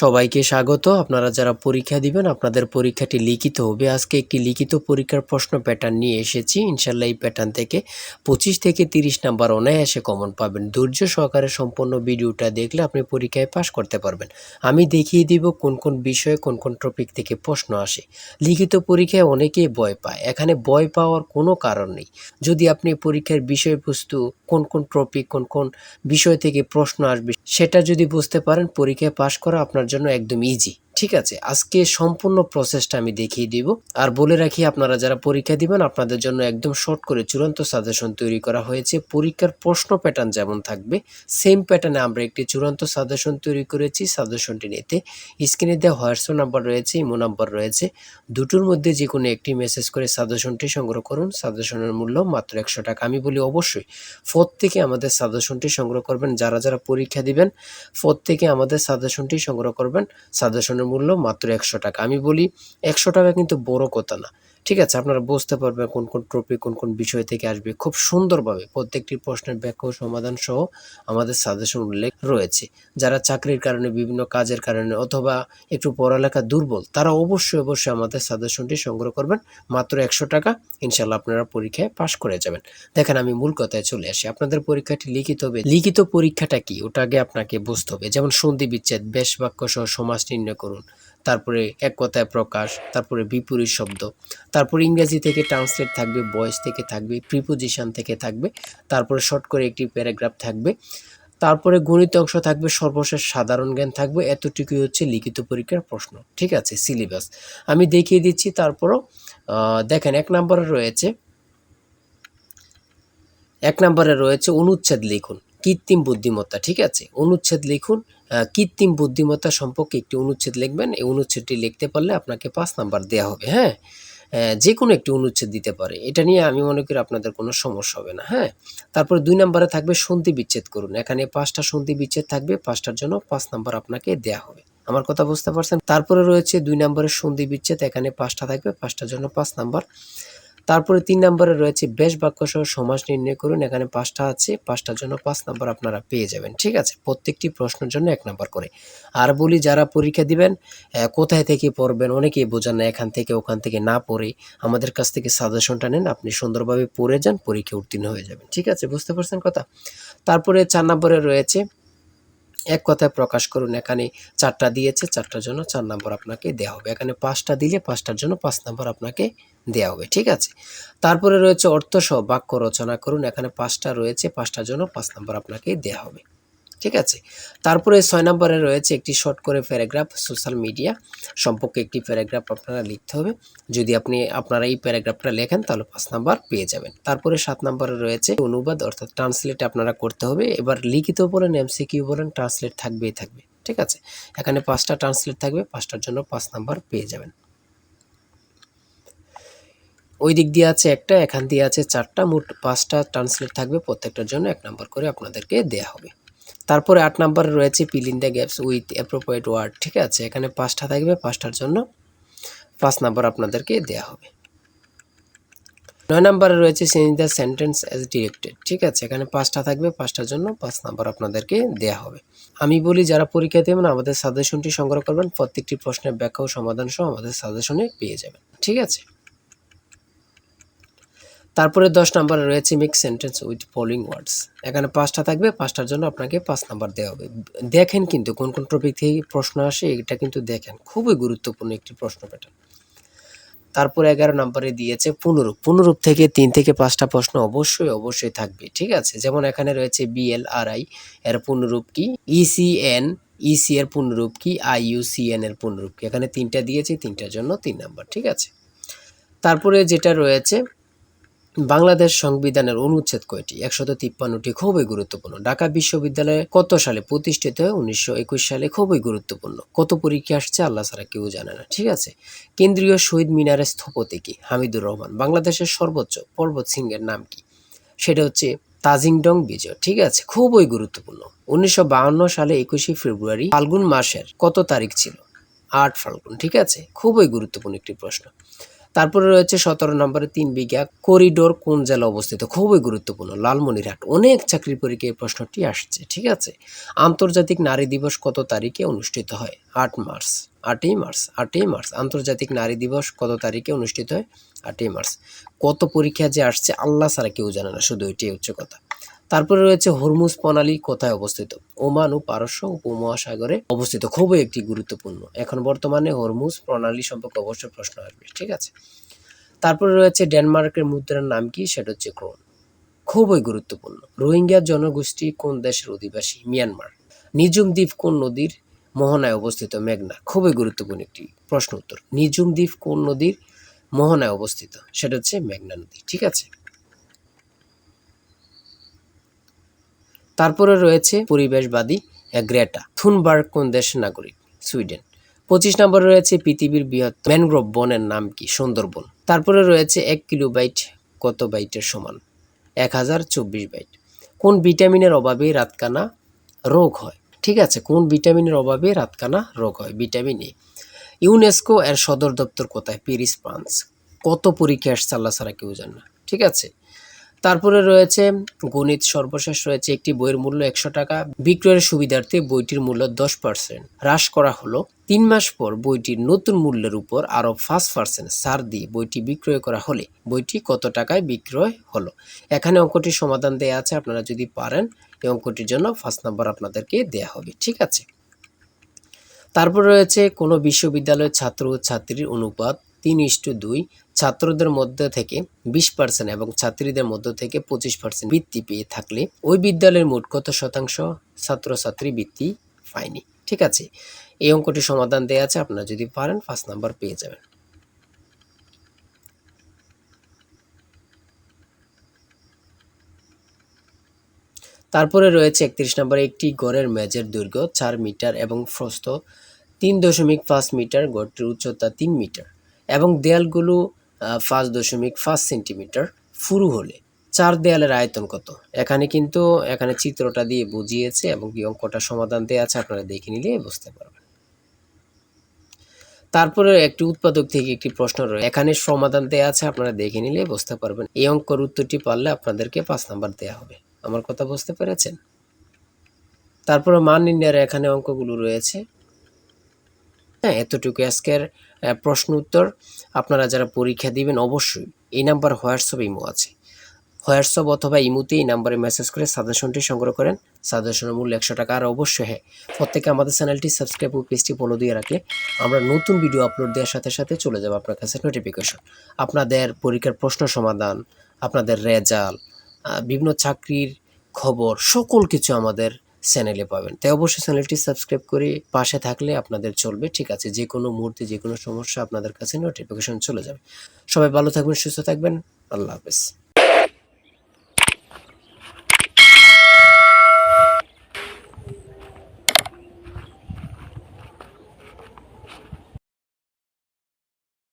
সবাইকে স্বাগত। আপনারা যারা পরীক্ষা দিবেন আপনাদের পরীক্ষাটি লিখিত হবে। আজকে একটি লিখিত পরীক্ষার প্রশ্ন প্যাটার্ন নিয়ে এসেছি। ইনশাআল্লাহ এই প্যাটার্ন থেকে 25 থেকে 30 নাম্বার অনায়াসে কমন পাবেন। ধৈর্য সহকারে সম্পূর্ণ ভিডিওটা দেখলে আপনি পরীক্ষায় পাস করতে পারবেন। আমি দেখিয়ে দিব কোন কোন বিষয়ে কোন কোন টপিক থেকে প্রশ্ন আসে। লিখিত পরীক্ষায় অনেকেই ভয় পায়। এখানে ভয় পাওয়ার কোনো কারণ নেই। যদি আপনি পরীক্ষার বিষয়বস্তু কোন কোন টপিক কোন কোন বিষয় থেকে প্রশ্ন আসবে সেটা যদি বুঝতে পারেন পরীক্ষায় পাস করা আপনার জন্য একদম ইজি। ঠিক আছে, আজকে সম্পূর্ণ প্রসেসটা আমি দেখিয়ে দিব। আর বলে রাখি আপনারা যারা পরীক্ষা দিবেন আপনাদের জন্য একদম শর্ট করে চূড়ান্ত সাজেশন তৈরি করা হয়েছে। পরীক্ষার প্রশ্ন প্যাটার্ন যেমন থাকবে সেম প্যাটার্নে আমরা একটি চূড়ান্ত সাজেশন তৈরি করেছি। সাজেশনটি নিতে স্ক্রিনে দেওয়া হোয়াটসঅ্যাপ নাম্বার রয়েছে, ইমো নাম্বার রয়েছে, দুটোর মধ্যে যে কোনো একটি মেসেজ করে সাজেশনটি সংগ্রহ করুন। সাজেশনের মূল্য মাত্র 100 টাকা। আমি বলি অবশ্যই প্রত্যেকে আমাদের সাজেশনটি সংগ্রহ করবেন। যারা যারা পরীক্ষা দিবেন প্রত্যেকে আমাদের সাজেশনটি সংগ্রহ করবেন। সাজেশনের মূল্য মাত্র 100 টাকা। আমি বলি 100 টাকা কিন্তু বড় কথা না। ঠিক আছে, আপনারা বুঝতে পারবেন কোন কোন টপিক কোন কোন বিষয় থেকে আসবে। খুব সুন্দরভাবে প্রত্যেকটি প্রশ্নের ব্যাখ্যা ও সমাধান সহ আমাদের সাজেশন উল্লেখ রয়েছে। যারা চাকরির কারণে বিভিন্ন কাজের কারণে অথবা একটু পড়ালেখা দুর্বল তারা অবশ্যই আমাদের সাজেশনটি সংগ্রহ করবেন। মাত্র 100 টাকা। ইনশাআল্লাহ আপনারা পরীক্ষায় পাস করে যাবেন। দেখেন আমি মূল কথায় চলে আসি। আপনাদের পরীক্ষাটি লিখিত হবে। লিখিত পরীক্ষাটা কি ওটা আগে আপনাকে বুঝতে হবে। যেমন সন্ধি বিচ্ছেদ, বেশ বাক্য সহ সমাস নির্ণয় করুন, তারপরে এক কথায় প্রকাশ, তারপরে বিপরীত শব্দ, তারপরে ইংরেজি থেকে ট্রান্সলেট থাকবে, ভয়েস থেকে থাকবে, প্রিপোজিশন থেকে থাকবে, তারপরে শর্ট করে একটি প্যারাগ্রাফ থাকবে, তারপরে গণিত অংশ থাকবে, সর্বশেষ সাধারণ জ্ঞান থাকবে। এতটুকুই হচ্ছে লিখিত পরীক্ষার প্রশ্ন। ঠিক আছে, সিলেবাস আমি দেখিয়ে দিচ্ছি। তারপরও দেখেন এক নম্বরে রয়েছে অনুচ্ছেদ লিখুন, কৃত্রিম বুদ্ধিমত্তা। ঠিক আছে, অনুচ্ছেদ লিখুন। কৃত্রিম বুদ্ধিমত্তা সম্পর্কে একটি অনুচ্ছেদ লিখবেন। এই অনুচ্ছেদটি লিখতে পারলে আপনাকে 5 নাম্বার দেওয়া হবে। হ্যাঁ, যে কোনো একটি অনুচ্ছেদ দিতে পারে। এটা নিয়ে আমি মনে করি আপনাদের কোনো সমস্যা হবে না। হ্যাঁ, তারপরে 2 নম্বরে থাকবে সন্ধি বিচ্ছেদ করুন। এখানে 5টা সন্ধি বিচ্ছেদ থাকবে, 5টার জন্য 5 নাম্বার আপনাকে দেওয়া হবে। আমার কথা বুঝতে পারছেন? তারপরে রয়েছে 2 নম্বরের সন্ধি বিচ্ছেদ। এখানে 5টা থাকবে, 5টার জন্য 5 নাম্বার। তারপরে 3 নম্বরে রয়েছে বেশ বাক্য সহ সমাস নির্ণয় করুন। এখানে 5টা আছে, 5টার জন্য 5 নাম্বার আপনারা পেয়ে যাবেন। ঠিক আছে, প্রত্যেকটি প্রশ্নের জন্য 1 নাম্বার করে। আর বলি যারা পরীক্ষা দিবেন কোথায় থেকে পড়বেন অনেকেই বোঝেন না। এখান থেকে ওখান থেকে না পড়ে আমাদের কাছ থেকে সাজেশনটা নেন, আপনি সুন্দরভাবে পড়ে যান, পরীক্ষা উত্তীর্ণ হয়ে যাবেন। ঠিক আছে, বুঝতে পারছেন কথা? তারপরে 4 নম্বরে রয়েছে এক কথায় প্রকাশ করুন। এখানে 4টা দিয়েছে, 4টার জন্য 4 নাম্বার আপনাকে দেওয়া হবে। এখানে 5টা দিলে 5টার জন্য 5 নাম্বার আপনাকে দেওয়া হবে। ঠিক আছে, তারপরে রয়েছে অর্থ সহ বাক্য রচনা করুন। এখানে 5টা রয়েছে, 5টার জন্য 5 নাম্বার আপনাকে দেওয়া হবে। ঠিক আছে, তারপরে 6 নম্বরে রয়েছে একটি শর্ট করে প্যারাগ্রাফ, সোশ্যাল মিডিয়া সম্পর্কে একটি প্যারাগ্রাফ আপনারা লিখতে হবে। যদি আপনারা এই প্যারাগ্রাফটা লেখেন তাহলে 5 নাম্বার পেয়ে যাবেন। তারপরে 7 নম্বরে রয়েছে অনুবাদ অর্থাৎ ট্রান্সলেট আপনারা করতে হবে। এবার লিখিত বলেন এমসিকিউ বলেন ট্রান্সলেট থাকবেই থাকবে। ঠিক আছে, এখানে 5টা ট্রান্সলেট থাকবে, 5টার জন্য 5 নাম্বার পেয়ে যাবেন। ওই দিক দিয়ে আছে একটা, এখান দিয়ে আছে 4টা, মোট 5টা ট্রান্সলেট থাকবে। প্রত্যেকটার জন্য 1 নাম্বার করে আপনাদেরকে দেয়া হবে। তারপরে 8 নম্বরে রয়েছে fill in the gaps with appropriate word. ঠিক আছে, এখানে 5টা থাকবে, 5টার জন্য 5 নাম্বার আপনাদেরকে দেয়া হবে। 9 নম্বরে রয়েছে change the sentence as directed. ঠিক আছে, এখানে 5টা থাকবে, 5টার জন্য 5 নাম্বার আপনাদেরকে দেয়া হবে। আমি বলি যারা পরীক্ষা দেবেন আমাদের সাজেশনটি সংগ্রহ করবেন। প্রত্যেকটি প্রশ্নের ব্যাখ্যা ও সমাধান সহ আমাদের সাজেশনে পেয়ে যাবেন। ঠিক আছে, তারপরে 10 নম্বরে রয়েছে মেক সেন্টেন্স উইথ ফলোইং ওয়ার্ডস। এখানে 5টা থাকবে, 5টার জন্য আপনাকে 5 নাম্বার দেওয়া হবে। দেখেন কিন্তু কোন কোন টপিক থেকে প্রশ্ন আসে, এটা কিন্তু দেখেন, খুবই গুরুত্বপূর্ণ একটি প্রশ্ন প্যাটার্ন। তারপরে 11 নম্বরে দিয়েছে পুনরূপ। পুনরূপ থেকে 3 থেকে 5টা প্রশ্ন অবশ্যই থাকবে। ঠিক আছে, যেমন এখানে রয়েছে বিএলআরআই এর পুনরূপ কি, ইসিএন ইসি এর পুনরূপ কি, আইইউসিএন এর পুনরূপ কি। এখানে 3টা দিয়েছে, 3টার জন্য 3 নাম্বার। ঠিক আছে, তারপরে যেটা রয়েছে বাংলাদেশ সংবিধানের অনুচ্ছেদ কয়টি? 153টি। খুবই গুরুত্বপূর্ণ। ঢাকা বিশ্ববিদ্যালয় কত সালে প্রতিষ্ঠিত হয়? 1921 সালে। খুবই গুরুত্বপূর্ণ। কত পরীক্ষা আসছে আল্লাহ ছাড়া কেউ জানে না। ঠিক আছে, কেন্দ্রীয় শহীদ মিনারের স্থপতি কি? হামিদুর রহমান। বাংলাদেশের সর্বোচ্চ পর্বত শৃঙ্গের নাম কি? সেটা হচ্ছে তাজিংডং বিজয়। ঠিক আছে, খুবই গুরুত্বপূর্ণ। 1952 সালে 21শে ফেব্রুয়ারি ফাল্গুন মাসের কত তারিখ ছিল? 8 ফাল্গুন। ঠিক আছে, খুবই গুরুত্বপূর্ণ একটি প্রশ্ন। তারপরে রয়েছে 17 নম্বরে 3 বিঘা করিডোর কোন জেলা অবস্থিত? খুবই গুরুত্বপূর্ণ, লালমনিরহাট। অনেক চাকরির পরীক্ষায় এই প্রশ্নটি আসছে, ঠিক আছে? আন্তর্জাতিক নারী দিবস কত তারিখে অনুষ্ঠিত হয়? 8 মার্চ। 8ই মার্চ, 8ই মার্চ। আন্তর্জাতিক নারী দিবস কত তারিখে অনুষ্ঠিত হয়? 8ই মার্চ। কত পরীক্ষা যে আসছে আল্লাহ ছাড়া কেউ জানে না, শুধু এটাই হচ্ছে কথা। তারপরে রয়েছে হরমুজ প্রণালী কোথায় অবস্থিত? ওমান ও পারস্য উপমহাসাগরে অবস্থিত। খুবই একটি গুরুত্বপূর্ণ। এখন বর্তমানে হরমুজ প্রণালী সম্পর্কে অবশ্যই প্রশ্ন আসবে, ঠিক আছে? তারপরে রয়েছে ডেনমার্কের মুদ্রার নাম কি? সেটা হচ্ছে ক্রোন। খুবই গুরুত্বপূর্ণ। রোহিঙ্গা জনগোষ্ঠী কোন দেশের অধিবাসী? মিয়ানমার। নিঝুম দ্বীপ কোন নদীর মোহনায় অবস্থিত? মেঘনা। খুবই গুরুত্বপূর্ণ একটি প্রশ্ন উত্তর। নিঝুম দ্বীপ কোন নদীর মোহনায় অবস্থিত? সেটা হচ্ছে মেঘনা নদী, ঠিক আছে? তারপরে রয়েছে পরিবেশবাদী গ্রেটা থুনবার্গ কোন দেশের নাগরিক? সুইডেন। 25 নম্বরে রয়েছে পৃথিবীর বৃহত্তম ম্যানগ্রোভ বনের নাম কি? সুন্দরবন। তারপরে রয়েছে 1 কিলোবাইট কত বাইটের সমান? 1024 বাইট। কোন ভিটামিনের অভাবে রাতকানা রোগ হয়? ঠিক আছে, কোন ভিটামিনের অভাবে রাতকানা রোগ হয়? Vitamin A. ইউনেস্কো এর সদর দপ্তর কোথায়? Paris, France. কত পরীক্ষা আসছে আল্লাহ ছাড়া কেউ জানে না, ঠিক আছে? তারপরে রয়েছে গণিত। সর্বশেষ রয়েছে একটি বইয়ের মূল্য 100 টাকা, বিক্রয়ের সুবিধার্থে বইটির মূল্য 10% হ্রাস করা হলো। 3 মাস পর বইটির নতুন মূল্যের উপর আরও 5% ছাড় দিয়ে বইটি বিক্রয় করা হলে বইটি কত টাকায় বিক্রয় হলো? এখানে অঙ্কটির সমাধান দেয়া আছে, আপনারা যদি পারেন এই অঙ্কটির জন্য 5 নাম্বার আপনাদেরকে দেয়া হবে, ঠিক আছে? তারপর রয়েছে কোনো বিশ্ববিদ্যালয়ের ছাত্র ও ছাত্রীর অনুপাত 3:2, ছাত্রদের মধ্যে থেকে 20% এবং ছাত্রীদের মধ্য থেকে 25% বৃত্তি পেয়ে থাকলে ওই বিদ্যালয়ের মোট কত শতাংশ ছাত্রছাত্রী বৃত্তি পায়নি? ঠিক আছে, এই অঙ্কটি সমাধান দেওয়া আছে, আপনারা যদি পারেন 5 নাম্বার পেয়ে যাবেন। তারপরে রয়েছে 31 নম্বরে একটি ঘরের মেঝের দৈর্ঘ্য 4 মিটার এবং প্রস্থ 3.5 মিটার, ঘরটির উচ্চতা 3 মিটার এবং দেয়ালগুলো 5.5 সেন্টিমিটার পুরু হলে 4 দেয়ালের আয়তন কত? এখানে চিত্রটা দিয়ে বুঝিয়েছে এবং কি অঙ্কটা সমাধান দেওয়া আছে, আপনারা দেখে নিলে বুঝতে পারবেন। তারপরে একটি উৎপাদক থেকে একটি প্রশ্ন রয়েছে, এখানে সমাধান দেওয়া আছে, আপনারা দেখে নিলে বুঝতে পারবেন। এই অঙ্কের উত্তরটি পারলে আপনাদেরকে 5 নাম্বার দেওয়া হবে। আমার কথা বুঝতে পেরেছেন? তারপরে মান নির্ণয়ের এখানে অঙ্কগুলো রয়েছে। হ্যাঁ, এতটুকু আজকের প্রশ্ন উত্তর। আপনারা যারা পরীক্ষা দিবেন অবশ্যই এই নাম্বার হোয়াটসঅ্যাপ ইমো আছে, হোয়াটসঅ্যাপ অথবা ইমোতে এই নাম্বারে মেসেজ করে সাজেশনটি সংগ্রহ করেন। সাজেশনের মূল্য 100 টাকা। আর অবশ্যই হ্যাঁ, প্রত্যেকে আমাদের চ্যানেলটি সাবস্ক্রাইব ও পেজটি ফলো দিয়ে রাখলে আমরা নতুন ভিডিও আপলোড দেওয়ার সাথে সাথে চলে যাবে আপনার কাছে নোটিফিকেশন। আপনাদের পরীক্ষার প্রশ্ন সমাধান, আপনাদের রেজাল্ট, বিভিন্ন চাকরির খবর, সকল কিছু আমাদের চ্যানেলে পাবেন। তাই অবশ্যই চ্যানেলটি সাবস্ক্রাইব করে পাশে থাকলে আপনাদের চলবে, ঠিক আছে? যে কোনো মুহূর্তে যে কোনো সমস্যা আপনাদের কাছে নোটিফিকেশন চলে যাবে। সবাই ভালো থাকবেন, সুস্থ থাকবেন। আল্লাহ হাফেজ।